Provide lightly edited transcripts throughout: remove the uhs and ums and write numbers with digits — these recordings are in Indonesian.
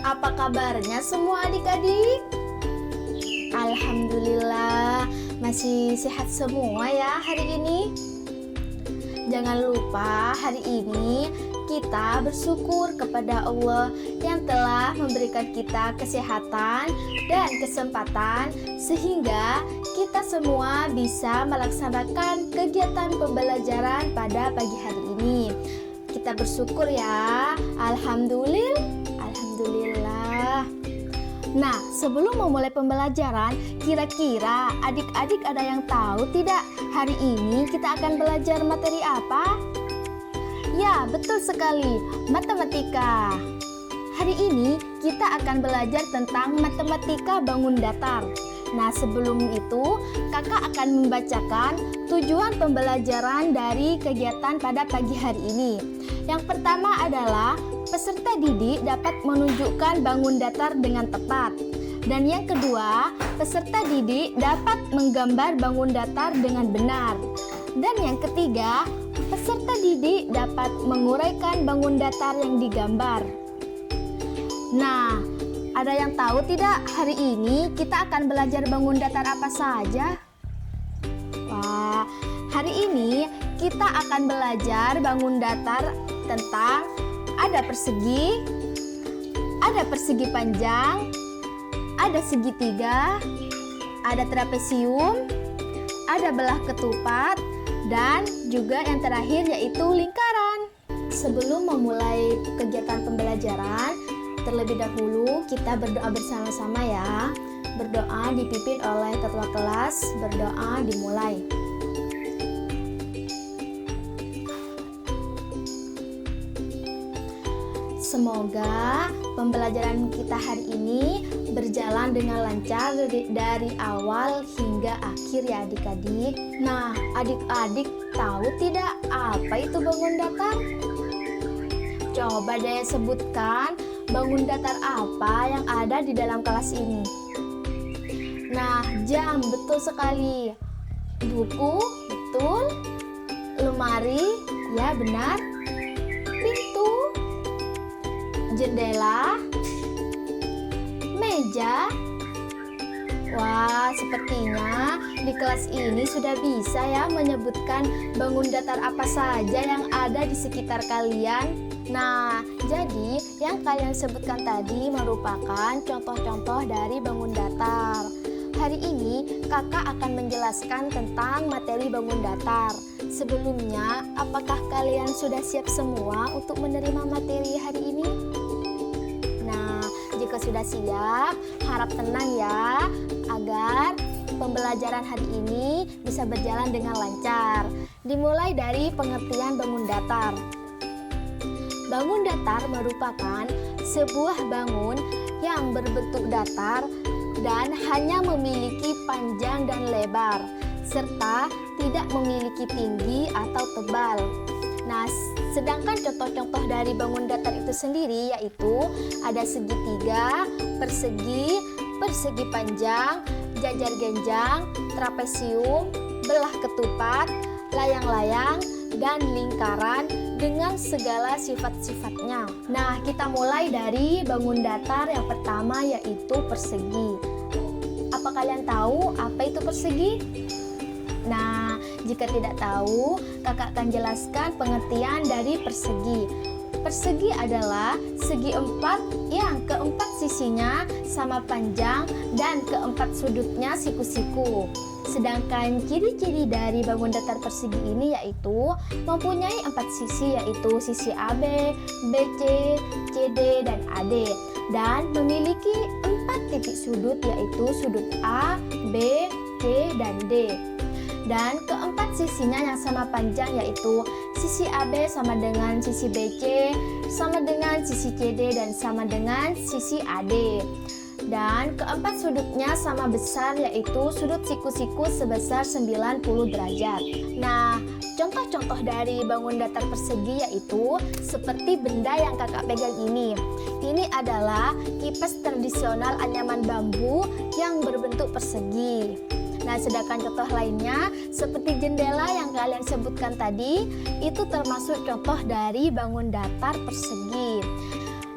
Apa kabarnya semua adik-adik? Alhamdulillah, masih sehat semua ya hari ini. Jangan lupa hari ini kita bersyukur kepada Allah yang telah memberikan kita kesehatan dan kesempatan sehingga kita semua bisa melaksanakan kegiatan pembelajaran pada pagi hari ini. Kita bersyukur ya. Alhamdulillah. Nah, sebelum memulai pembelajaran, kira-kira adik-adik ada yang tahu tidak hari ini kita akan belajar materi apa? Ya, betul sekali, matematika. Hari ini kita akan belajar tentang matematika bangun datar. Nah, sebelum itu, kakak akan membacakan tujuan pembelajaran dari kegiatan pada pagi hari ini. Yang pertama adalah peserta didik dapat menunjukkan bangun datar dengan tepat. Dan yang kedua, peserta didik dapat menggambar bangun datar dengan benar. Dan yang ketiga, peserta didik dapat menguraikan bangun datar yang digambar. Nah, ada yang tahu tidak hari ini kita akan belajar bangun datar apa saja? Wah, hari ini kita akan belajar bangun datar tentang ada persegi panjang, ada segitiga, ada trapesium, ada belah ketupat, dan juga yang terakhir yaitu lingkaran. Sebelum memulai kegiatan pembelajaran, terlebih dahulu kita berdoa bersama-sama ya. Berdoa dipimpin oleh ketua kelas, berdoa dimulai. Semoga pembelajaran kita hari ini berjalan dengan lancar dari awal hingga akhir ya adik-adik. Nah, adik-adik tahu tidak apa itu bangun datar? Coba deh sebutkan bangun datar apa yang ada di dalam kelas ini. Nah, jam, betul sekali. Buku, betul. Lemari, ya benar. Pintu, jendela, meja. Wah, sepertinya di kelas ini sudah bisa ya menyebutkan bangun datar apa saja yang ada di sekitar kalian. Nah, jadi yang kalian sebutkan tadi merupakan contoh-contoh dari bangun datar. Hari ini kakak akan menjelaskan tentang materi bangun datar. Sebelumnya, apakah kalian sudah siap semua untuk menerima materi hari ini? Nah, jika sudah siap, harap tenang ya, agar pembelajaran hari ini bisa berjalan dengan lancar. Dimulai dari pengertian bangun datar. Bangun datar merupakan sebuah bangun yang berbentuk datar dan hanya memiliki panjang dan lebar, serta tidak memiliki tinggi atau tebal. Nah, sedangkan contoh-contoh dari bangun datar itu sendiri yaitu ada segitiga, persegi, persegi panjang, jajar genjang, trapesium, belah ketupat, layang-layang, dan lingkaran dengan segala sifat-sifatnya. Nah, kita mulai dari bangun datar yang pertama yaitu persegi. Apa kalian tahu apa itu persegi? Nah, jika tidak tahu, kakak akan jelaskan pengertian dari persegi. Persegi adalah segi empat yang keempat sisinya sama panjang dan keempat sudutnya siku-siku. Sedangkan ciri-ciri dari bangun datar persegi ini yaitu mempunyai empat sisi yaitu sisi AB, BC, CD, dan AD. Dan memiliki empat titik sudut yaitu sudut A, B, C, dan D. Dan keempat sisinya yang sama panjang yaitu sisi AB sama dengan sisi BC, sama dengan sisi CD, dan sama dengan sisi AD. Dan keempat sudutnya sama besar yaitu sudut siku-siku sebesar 90 derajat. Nah, contoh-contoh dari bangun datar persegi yaitu seperti benda yang kakak pegang ini. Ini adalah kipas tradisional anyaman bambu yang berbentuk persegi. Nah, sedangkan contoh lainnya seperti jendela yang kalian sebutkan tadi, itu termasuk contoh dari bangun datar persegi.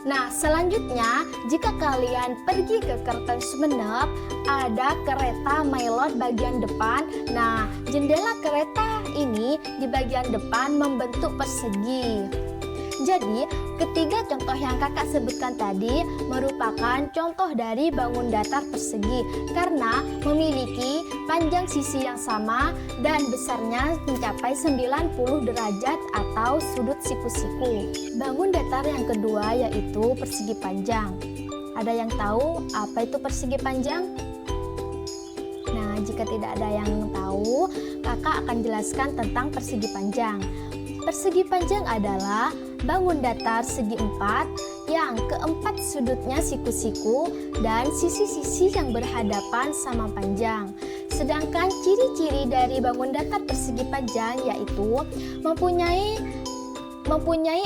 Nah, selanjutnya, jika kalian pergi ke Keraton Sumenep, ada kereta Mailot bagian depan. Nah, jendela kereta ini di bagian depan membentuk persegi. Jadi, ketiga contoh yang kakak sebutkan tadi merupakan contoh dari bangun datar persegi karena memiliki panjang sisi yang sama dan besarnya mencapai 90 derajat atau sudut siku-siku. Bangun datar yang kedua yaitu persegi panjang. Ada yang tahu apa itu persegi panjang? Nah, jika tidak ada yang tahu, kakak akan jelaskan tentang persegi panjang. Persegi panjang adalah bangun datar segi empat yang keempat sudutnya siku-siku dan sisi-sisi yang berhadapan sama panjang. Sedangkan ciri-ciri dari bangun datar persegi panjang yaitu mempunyai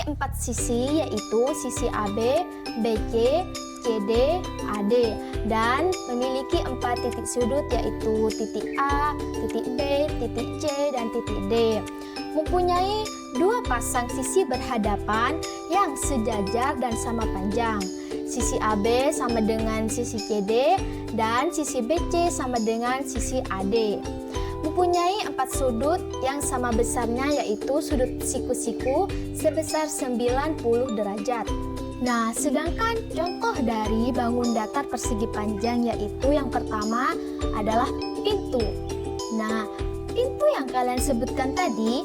empat sisi, yaitu sisi AB, BC, CD, AD, dan memiliki 4 titik sudut yaitu titik A, titik B, titik C, dan titik D. Mempunyai 2 pasang sisi berhadapan yang sejajar dan sama panjang. Sisi AB sama dengan sisi CD dan sisi BC sama dengan sisi AD. Mempunyai 4 sudut yang sama besarnya yaitu sudut siku-siku sebesar 90 derajat. Nah, sedangkan contoh dari bangun datar persegi panjang yaitu yang pertama adalah pintu. Nah, pintu yang kalian sebutkan tadi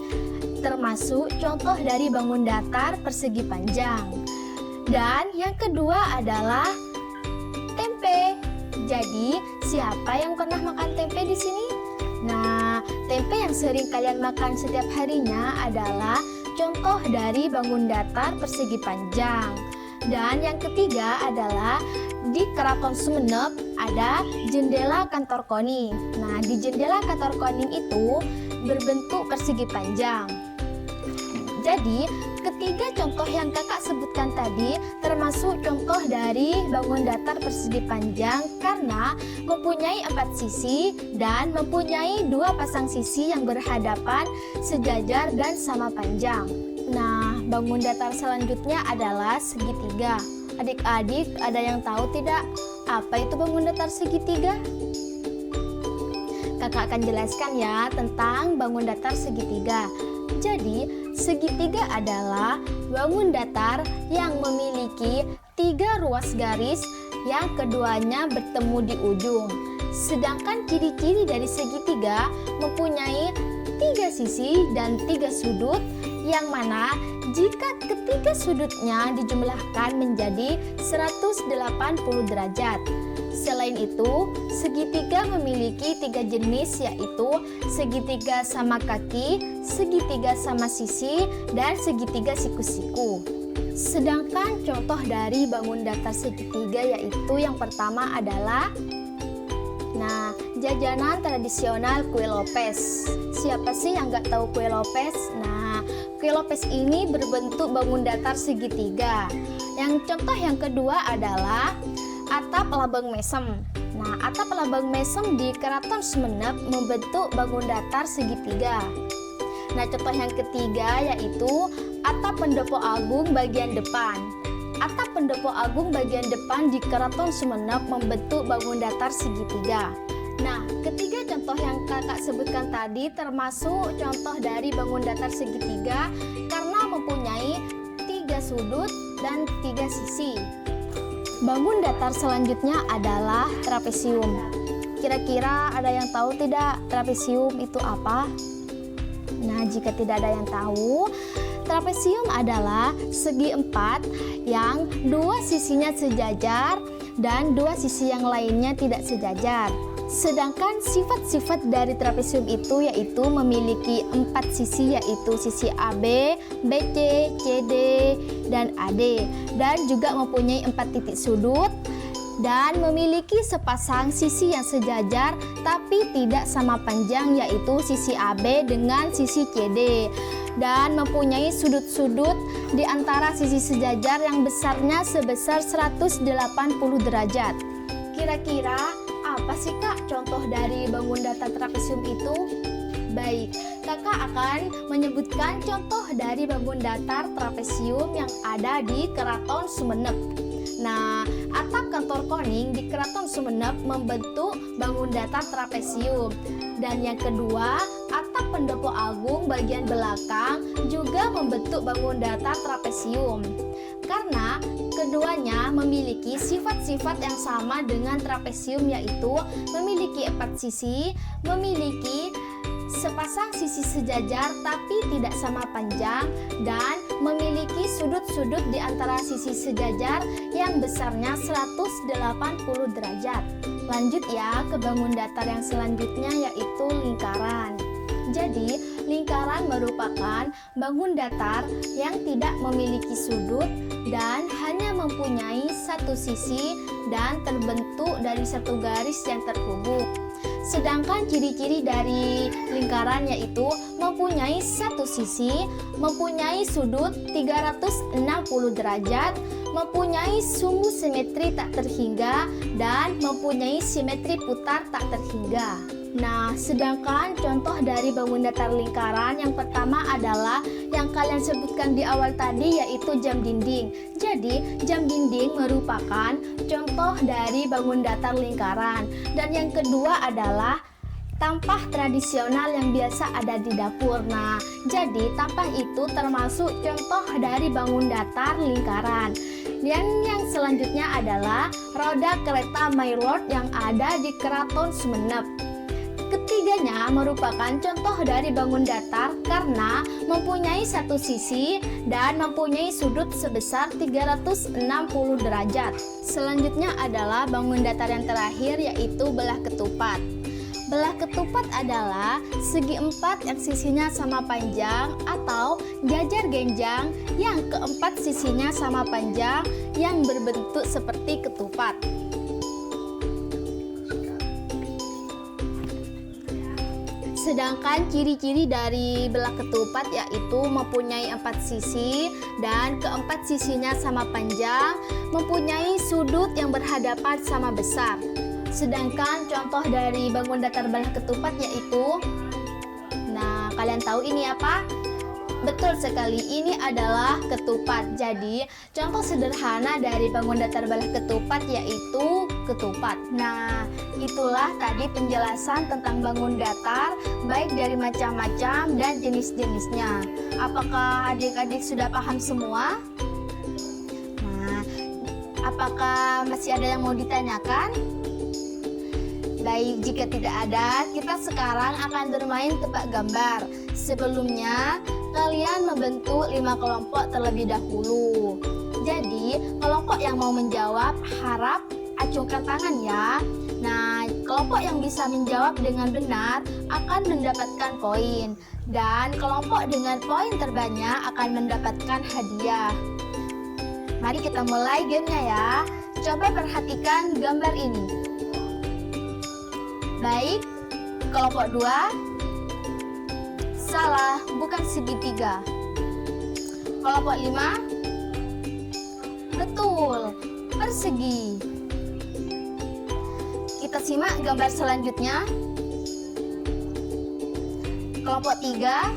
termasuk contoh dari bangun datar persegi panjang. Dan yang kedua adalah tempe. Jadi, siapa yang pernah makan tempe di sini? Nah, tempe yang sering kalian makan setiap harinya adalah contoh dari bangun datar persegi panjang. Dan yang ketiga adalah di Keraton Sumenep ada jendela kantor koni. Nah, di jendela kantor koni itu berbentuk persegi panjang. Jadi, ketiga contoh yang kakak sebutkan tadi termasuk contoh dari bangun datar persegi panjang karena mempunyai 4 sisi dan mempunyai 2 pasang sisi yang berhadapan, sejajar, dan sama panjang. Nah, bangun datar selanjutnya adalah segitiga. Adik-adik, ada yang tahu tidak apa itu bangun datar segitiga? Kakak akan jelaskan ya tentang bangun datar segitiga. Jadi, segitiga adalah bangun datar yang memiliki 3 ruas garis yang keduanya bertemu di ujung. Sedangkan ciri-ciri dari segitiga mempunyai 3 sisi dan 3 sudut yang mana jika ketiga sudutnya dijumlahkan menjadi 180 derajat. Selain itu, segitiga memiliki 3 jenis yaitu segitiga sama kaki, segitiga sama sisi, dan segitiga siku-siku. Sedangkan contoh dari bangun datar segitiga yaitu yang pertama adalah jajanan tradisional kue lopes. Siapa sih yang nggak tahu kue lopes? Nah, kue lopes ini berbentuk bangun datar segitiga. Yang contoh yang kedua adalah atap labang mesem. Nah, atap labang mesem di Keraton Sumenep membentuk bangun datar segitiga. Nah, contoh yang ketiga yaitu atap pendopo agung bagian depan. Atap pendopo agung bagian depan di Keraton Sumenep membentuk bangun datar segitiga. Nah, ketiga contoh yang kakak sebutkan tadi termasuk contoh dari bangun datar segitiga karena mempunyai 3 sudut dan 3 sisi. Bangun datar selanjutnya adalah trapesium. Kira-kira ada yang tahu tidak trapesium itu apa? Nah, jika tidak ada yang tahu, trapesium adalah segi 4 yang 2 sisinya sejajar dan 2 sisi yang lainnya tidak sejajar. Sedangkan sifat-sifat dari trapesium itu yaitu memiliki 4 sisi yaitu sisi AB, BC, CD, dan AD dan juga mempunyai 4 titik sudut dan memiliki sepasang sisi yang sejajar tapi tidak sama panjang yaitu sisi AB dengan sisi CD dan mempunyai sudut-sudut di antara sisi sejajar yang besarnya sebesar 180 derajat. Kira-kira apa sih Kak contoh dari bangun datar trapesium itu? Baik, kakak akan menyebutkan contoh dari bangun datar trapesium yang ada di Keraton Sumeneb. Nah, atap kantor Koning di Keraton Sumeneb membentuk bangun datar trapesium. Dan yang kedua, atap pendopo agung bagian belakang juga membentuk bangun datar trapesium. Karena keduanya memiliki sifat-sifat yang sama dengan trapesium, yaitu memiliki 4 sisi, memiliki sepasang sisi sejajar tapi tidak sama panjang, dan memiliki sudut-sudut di antara sisi sejajar yang besarnya 180 derajat. Lanjut ya ke bangun datar yang selanjutnya, yaitu lingkaran. Jadi, lingkaran merupakan bangun datar yang tidak memiliki sudut dan hanya mempunyai satu sisi dan terbentuk dari satu garis yang terhubung. Sedangkan ciri-ciri dari lingkaran yaitu mempunyai satu sisi, mempunyai sudut 360 derajat, mempunyai sumbu simetri tak terhingga, dan mempunyai simetri putar tak terhingga. Nah, sedangkan contoh dari bangun datar lingkaran yang pertama adalah yang kalian sebutkan di awal tadi, yaitu jam dinding. Jadi, jam dinding merupakan contoh dari bangun datar lingkaran. Dan yang kedua adalah tampah tradisional yang biasa ada di dapur. Nah, jadi tampah itu termasuk contoh dari bangun datar lingkaran. Dan yang selanjutnya adalah roda kereta Mailord yang ada di Keraton Sumeneb. Ketiganya merupakan contoh dari bangun datar karena mempunyai satu sisi dan mempunyai sudut sebesar 360 derajat. Selanjutnya adalah bangun datar yang terakhir, yaitu belah ketupat. Belah ketupat adalah segi empat yang sisinya sama panjang atau jajar genjang yang keempat sisinya sama panjang yang berbentuk seperti ketupat. Sedangkan ciri-ciri dari belah ketupat yaitu mempunyai 4 sisi dan keempat sisinya sama panjang, mempunyai sudut yang berhadapan sama besar. Sedangkan contoh dari bangun datar belah ketupat yaitu, nah kalian tahu ini apa? Betul sekali, ini adalah ketupat. Jadi, contoh sederhana dari bangun datar belah ketupat yaitu ketupat. Nah, itulah tadi penjelasan tentang bangun datar, baik dari macam-macam dan jenis-jenisnya. Apakah adik-adik sudah paham semua? Nah, apakah masih ada yang mau ditanyakan? Baik, jika tidak ada, kita sekarang akan bermain tebak gambar. Sebelumnya, kalian membentuk 5 kelompok terlebih dahulu. Jadi, kelompok yang mau menjawab harap acungkan tangan ya. Nah, kelompok yang bisa menjawab dengan benar akan mendapatkan poin. Dan kelompok dengan poin terbanyak akan mendapatkan hadiah. Mari kita mulai gamenya ya. Coba perhatikan gambar ini. Baik, kelompok 2. Salah, bukan segitiga. Kelompok 5. Betul, persegi. Kita simak gambar selanjutnya. Kelompok 3.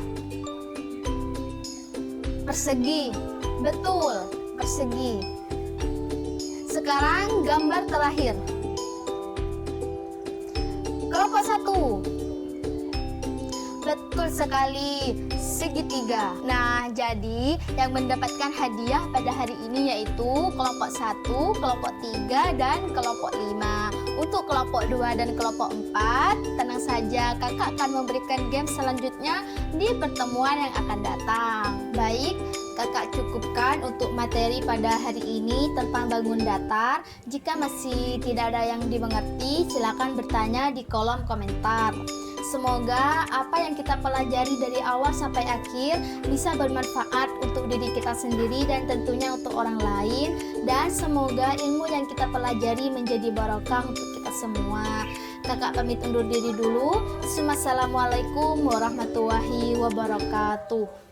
Persegi. Betul, persegi. Sekarang gambar terakhir. Kelompok 1. Betul sekali, segitiga. Nah, jadi yang mendapatkan hadiah pada hari ini yaitu kelompok 1, kelompok 3, dan kelompok 5. Untuk kelompok 2 dan kelompok 4, tenang saja, kakak akan memberikan game selanjutnya di pertemuan yang akan datang. Baik, kakak cukupkan untuk materi pada hari ini tentang bangun datar. Jika masih tidak ada yang dimengerti, silakan bertanya di kolom komentar. Semoga apa yang kita pelajari dari awal sampai akhir bisa bermanfaat untuk diri kita sendiri dan tentunya untuk orang lain. Dan semoga ilmu yang kita pelajari menjadi barokah untuk kita semua. Kakak pamit undur diri dulu. Assalamualaikum warahmatullahi wabarakatuh.